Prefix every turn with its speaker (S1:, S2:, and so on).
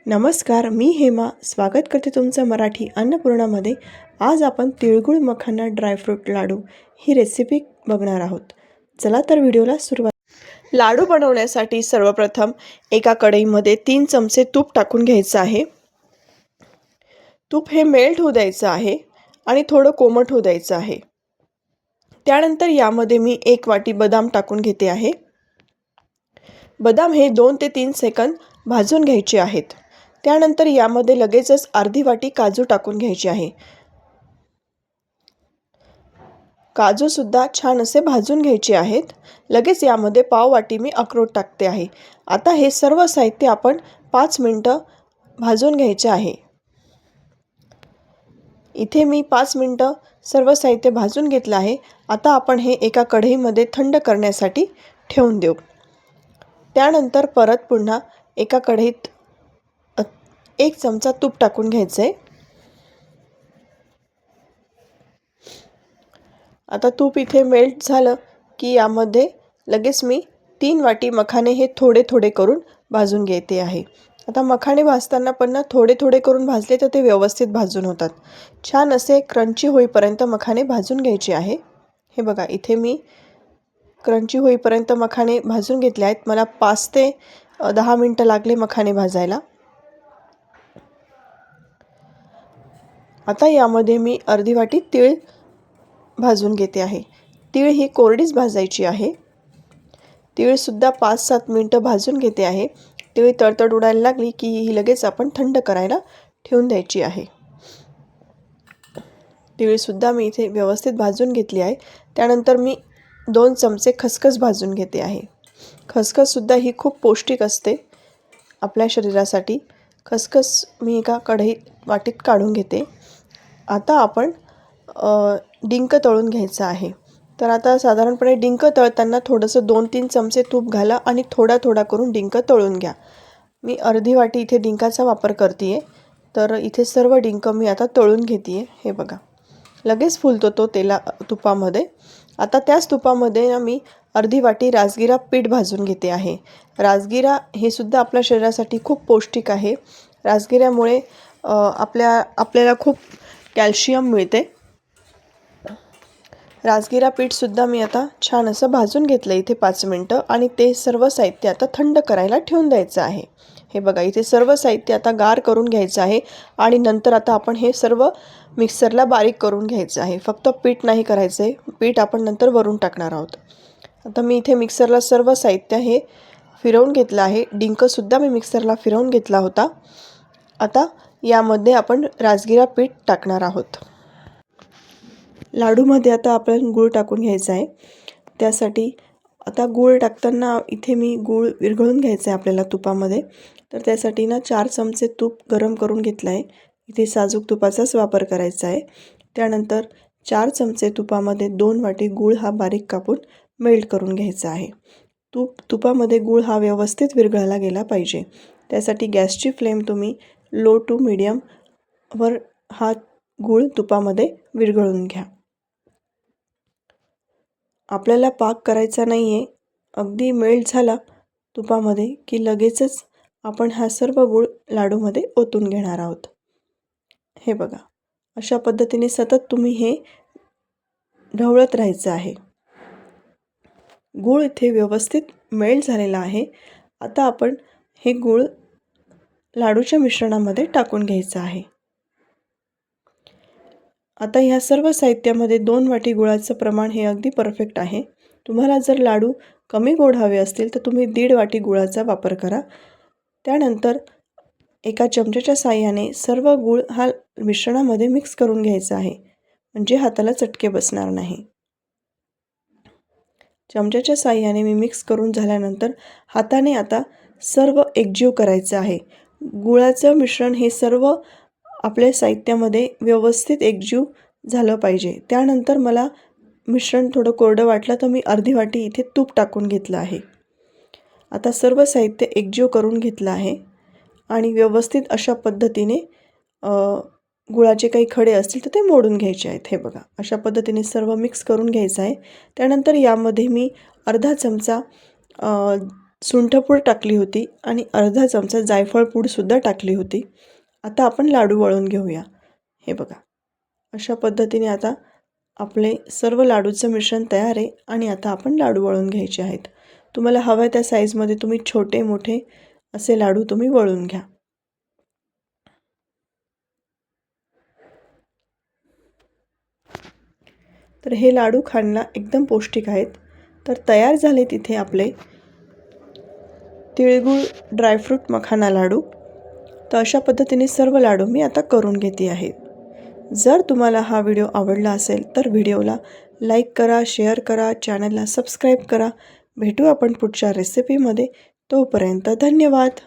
S1: नमस्कार, मी हेमा स्वागत करते तुमचं मराठी अन्नपूर्णामध्ये। आज आपण तिळगुळ मखाना ड्रायफ्रूट लाडू ही रेसिपी बघणार आहोत। चला तर व्हिडिओला सुरुवात। लाडू बनवण्यासाठी सर्वप्रथम एका कढईमध्ये 3 चमचे तूप टाकून घ्यायचं आहे। तूप हे मेल्ट होऊ द्यायचं आहे आणि थोडं कोमट होऊ द्यायचं आहे। त्यानंतर यामध्ये मी 1 वाटी बदाम टाकून घेते आहे। बदाम हे 2 ते 3 सेकंद भाजून घ्यायचे आहेत। त्यानंतर यामध्ये लगेचच अर्धी वाटी काजू टाकून घ्यायचे आहे। काजू सुद्धा छान असे भाजून घ्यायचे आहेत। लगेच यामध्ये पाव वाटी मी अक्रोड टाकते आहे। आता हे सर्व साहित्य आपण 5 मिनिटं भाजून घ्यायचे आहे। इथे मी 5 मिनिटं सर्व साहित्य भाजून घेतलं आहे। आता आपण हे एका कढईमध्ये थंड करण्यासाठी ठेवून देऊ। त्यानंतर परत पुन्हा एका कढईत 1 चमचा तूप टाकून घ्यायचे। आता तूप इथे मेल्ट झालं की यामध्ये लगेच मी 3 वाटी मखाने हे थोडे थोडे करून भाजून घेते आहे। आता मखाने भाजताना पण थोडे थोडे करून भाजले तर ते व्यवस्थित भाजून होतात। छान असे क्रंची होईपर्यंत मखाने भाजून घ्यायचे आहे। हे बघा, इथे मी क्रंची होईपर्यंत मखाने भाजून घेतले आहेत। मला 5 ते 10 मिनिटं लागले मखाने भाजायला। आता यामध्ये मी अर्धी वाटी तीळ भाजून घेते आहे। तीळ ही कोरडीच भाजायची आहे। तीळ सुद्धा 5-7 मिनिटं भाजून घेते आहे। तीळ तडतड उडायला लागली की ही लगेच आपण थंड करायला ठेवून द्यायची आहे। तीळ सुद्धा मी इथे व्यवस्थित भाजून घेतली आहे। त्यानंतर मी 2 चमचे खसखस भाजून घेते आहे। खसखस सुद्धा ही खूप पौष्टिक असते आपल्या शरीरासाठी। खसखस मी एका वाटीत काढून घेते। आता आपण डिंक तळून घ्यायचं आहे। तर आता साधारणपणे डिंक तळताना थोडंसं 2-3 चमचे तूप घाला आणि थोडा थोडा करून डिंक तळून घ्या। मी अर्धी वाटी इथे डिंकाचा वापर करते आहे। तर इथे सर्व डिंक मी आता तळून घेते आहे। हे बघा, लगेच फुलतो तो तुपामध्ये। आता त्याच तुपामध्ये मी अर्धी वाटी राजगिरा पीठ भाजून घेते आहे। राजगिरा हे सुद्धा आपल्या शरीरासाठी खूप पौष्टिक आहे। राजगिऱ्यामुळे आपल्याला खूप कॅल्शियम मिळते। राजगिरा पीठ सुद्धा मी आता छान असं भाजून घेतलं इथे 5 मिनिटं आणि ते सर्व साहित्य आता थंड करायला ठेवून द्यायचं आहे। हे बघा, इथे सर्व साहित्य आता गार करून घ्यायचं आहे आणि नंतर आता आपण हे सर्व मिक्सरला बारीक करून घ्यायचं आहे। फक्त पीठ नाही करायचं आहे, पीठ आपण नंतर वरून टाकणार आहोत। आता मी इथे मिक्सरला सर्व साहित्य हे फिरवून घेतलं आहे। डिंक सुद्धा मी मिक्सरला फिरवून घेतला होता। आता यामध्ये आपण राजगिरा पीठ टाकणार आहोत। लाडूमध्ये आता आपण गूळ टाकून घ्यायचा आहे। त्यासाठी आता गूळ टाकताना इथे मी गूळ विरघळून घ्यायचा आहे आपल्याला तुपामध्ये। तर त्यासाठी 4 चमचे तूप गरम करून घेतलं आहे। इथे साजूक तुपाचाच वापर करायचा आहे। त्यानंतर 4 चमचे तुपामध्ये 2 वाटी गूळ हा बारीक कापून मेल्ट करून घ्यायचा आहे। तुपामध्ये गूळ हा व्यवस्थित विरघळला गेला पाहिजे। त्यासाठी गॅसची फ्लेम तुम्ही लो टू मीडियम वर हा गूळ तुपामध्ये विरघळून घ्या। आपल्याला पाक करायचा नाही आहे। अगदी मेल्ट झाला तुपामध्ये की लगेचच आपण हा सर्व गूळ लाडूमध्ये ओतून घेणार आहोत। हे बघा, अशा पद्धतीने सतत तुम्ही हे ढवळत राहायचं आहे। गूळ इथे व्यवस्थित मेल्ट झालेला आहे। आता आपण हे गूळ लाडूच्या मिश्रणामध्ये टाकून घ्यायचं आहे। आता ह्या सर्व साहित्यामध्ये 2 वाटी गुळाचं प्रमाण हे अगदी परफेक्ट आहे। तुम्हाला जर लाडू कमी गोड हवे असतील तर तुम्ही 1.5 वाटी गुळाचा वापर करा। त्यानंतर एका चमच्याच्या साहाय्याने सर्व गूळ हा मिश्रणामध्ये मिक्स करून घ्यायचा आहे, म्हणजे हाताला चटके बसणार नाही। चमच्याच्या साहाय्याने मी मिक्स करून झाल्यानंतर हाताने आता सर्व एकजीव करायचं आहे। गुळाचं मिश्रण हे सर्व आपल्या साहित्यामध्ये व्यवस्थित एकजीव झालं पाहिजे। त्यानंतर मला मिश्रण थोडं कोरडं वाटलं तर मी अर्धी वाटी इथे तूप टाकून घेतलं आहे। आता सर्व साहित्य एकजीव करून घेतलं आहे आणि व्यवस्थित अशा पद्धतीने गुळाचे काही खडे असतील तर ते मोडून घ्यायचे आहेत। हे बघा, अशा पद्धतीने सर्व मिक्स करून घ्यायचं आहे। त्यानंतर यामध्ये मी अर्धा चमचा सुंठपूड टाकली होती आणि अर्धा चमचा जायफळ पूडसुद्धा टाकली होती. आता आपण लाडू वळून घेऊया. हे बघा, अशा पद्धतीने आता आपले सर्व लाडूचं मिश्रण तयार आहे आणि आता आपण लाडू वळून घ्यायचे आहेत. तुम्हाला हव्या त्या साईजमध्ये तुम्ही छोटे मोठे असे लाडू तुम्ही वळून घ्या. तर हे लाडू खाण्याला एकदम पौष्टिक आहेत. तर तयार झाले तिथे आपले तिळगुळ ड्रायफ्रूट मखाना लाडू. तर अशा पद्धतीने सर्व लाडू मी आता करून घेते आहे. जर तुम्हाला हा व्हिडिओ आवडला असेल तर व्हिडिओला लाईक करा, शेअर करा, चॅनलला सबस्क्राईब करा. भेटू आपण पुढच्या रेसिपीमध्ये. तोपर्यंत धन्यवाद.